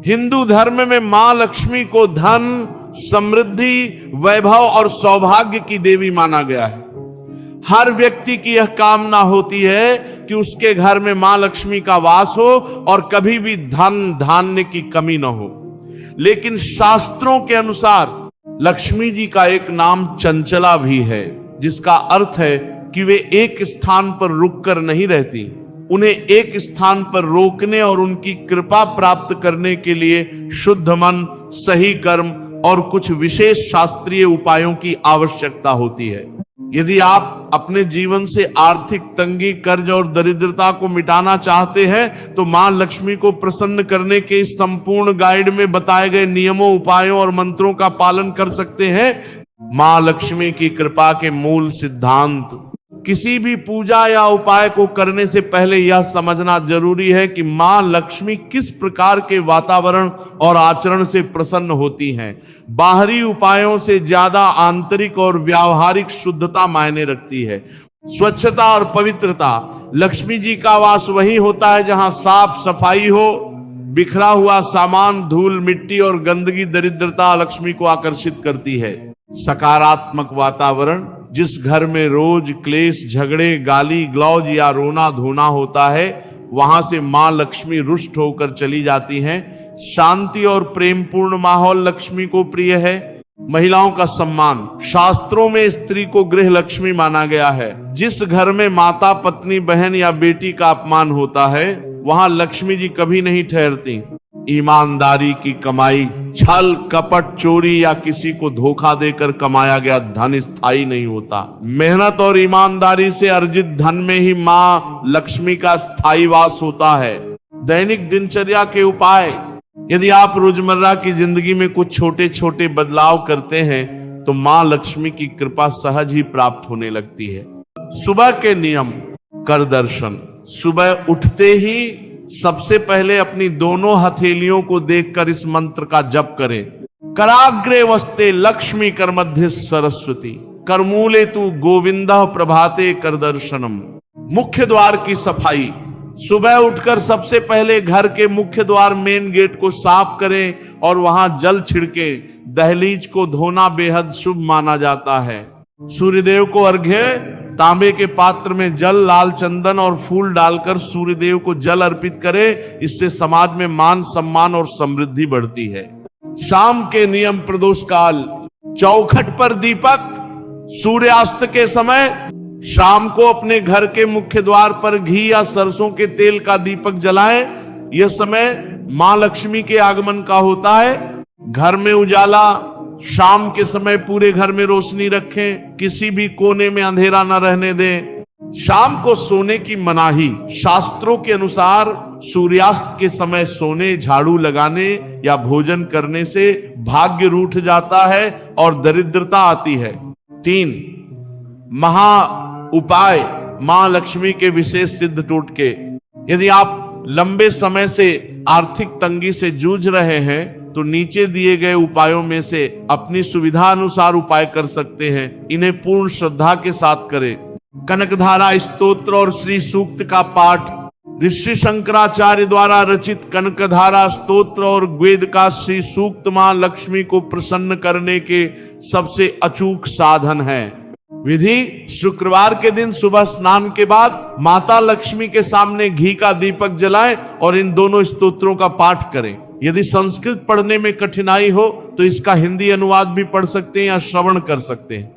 हिंदू धर्म में मां लक्ष्मी को धन, समृद्धि, वैभव और सौभाग्य की देवी माना गया है। हर व्यक्ति की यह कामना होती है कि उसके घर में मां लक्ष्मी का वास हो और कभी भी धन धान्य की कमी न हो। लेकिन शास्त्रों के अनुसार लक्ष्मी जी का एक नाम चंचला भी है, जिसका अर्थ है कि वे एक स्थान पर रुककर नहीं रहती। उन्हें एक स्थान पर रोकने और उनकी कृपा प्राप्त करने के लिए शुद्ध मन, सही कर्म और कुछ विशेष शास्त्रीय उपायों की आवश्यकता होती है। यदि आप अपने जीवन से आर्थिक तंगी, कर्ज और दरिद्रता को मिटाना चाहते हैं तो मां लक्ष्मी को प्रसन्न करने के इस संपूर्ण गाइड में बताए गए नियमों, उपायों और मंत्रों का पालन कर सकते हैं। मां लक्ष्मी की कृपा के मूल सिद्धांत। किसी भी पूजा या उपाय को करने से पहले यह समझना जरूरी है कि मां लक्ष्मी किस प्रकार के वातावरण और आचरण से प्रसन्न होती हैं। बाहरी उपायों से ज्यादा आंतरिक और व्यावहारिक शुद्धता मायने रखती है। स्वच्छता और पवित्रता। लक्ष्मी जी का वास वही होता है जहां साफ सफाई हो। बिखरा हुआ सामान, धूल, मिट्टी और गंदगी दरिद्रता लक्ष्मी को आकर्षित करती है। सकारात्मक वातावरण। जिस घर में रोज क्लेश, झगड़े, गाली गलौज या रोना धोना होता है, वहां से मां लक्ष्मी रुष्ट होकर चली जाती हैं। शांति और प्रेमपूर्ण माहौल लक्ष्मी को प्रिय है। महिलाओं का सम्मान। शास्त्रों में स्त्री को गृह लक्ष्मी माना गया है। जिस घर में माता, पत्नी, बहन या बेटी का अपमान होता है, वहां लक्ष्मी जी कभी नहीं ठहरती। ईमानदारी की कमाई। छल, कपट, चोरी या किसी को धोखा देकर कमाया गया धन स्थायी नहीं होता। मेहनत और ईमानदारी से अर्जित धन में ही मां लक्ष्मी का स्थायी वास होता है। दैनिक दिनचर्या के उपाय। यदि आप रोजमर्रा की जिंदगी में कुछ छोटे छोटे बदलाव करते हैं तो मां लक्ष्मी की कृपा सहज ही प्राप्त होने लगती है। सुबह के नियम। कर दर्शन। सुबह उठते ही सबसे पहले अपनी दोनों हथेलियों को देखकर इस मंत्र का जप करें। कराग्रे वस्ते लक्ष्मी कर मध्य सरस्वती, करमूले तू गोविंदा प्रभाते कर दर्शनम। मुख्य द्वार की सफाई। सुबह उठकर सबसे पहले घर के मुख्य द्वार, मेन गेट को साफ करें और वहां जल छिड़के। दहलीज को धोना बेहद शुभ माना जाता है। सूर्यदेव को अर्घ्य। तांबे के पात्र में जल, लाल चंदन और फूल डालकर सूर्यदेव को जल अर्पित करें। इससे समाज में मान, सम्मान और समृद्धि बढ़ती है। शाम के नियम। प्रदोष काल। चौखट पर दीपक। सूर्यास्त के समय शाम को अपने घर के मुख्य द्वार पर घी या सरसों के तेल का दीपक जलाएं। यह समय मां लक्ष्मी के आगमन का होता है। घर में उजाला। शाम के समय पूरे घर में रोशनी रखें। किसी भी कोने में अंधेरा न रहने दें। शाम को सोने की मनाही। शास्त्रों के अनुसार सूर्यास्त के समय सोने, झाड़ू लगाने या भोजन करने से भाग्य रूठ जाता है और दरिद्रता आती है। 3 महा उपाय। मां लक्ष्मी के विशेष सिद्ध टोटके। यदि आप लंबे समय से आर्थिक तंगी से जूझ रहे हैं तो नीचे दिए गए उपायों में से अपनी सुविधा अनुसार उपाय कर सकते हैं। इन्हें पूर्ण श्रद्धा के साथ करें। कनकधारा स्तोत्र और श्री सूक्त का पाठ। ऋषि शंकराचार्य द्वारा रचित कनकधारा स्तोत्र और वेद का श्री सूक्त मां लक्ष्मी को प्रसन्न करने के सबसे अचूक साधन है। विधि। शुक्रवार के दिन सुबह स्नान के बाद माता लक्ष्मी के सामने घी का दीपक जलाएं और इन दोनों स्तोत्रों का पाठ करें। यदि संस्कृत पढ़ने में कठिनाई हो तो इसका हिंदी अनुवाद भी पढ़ सकते हैं या श्रवण कर सकते हैं।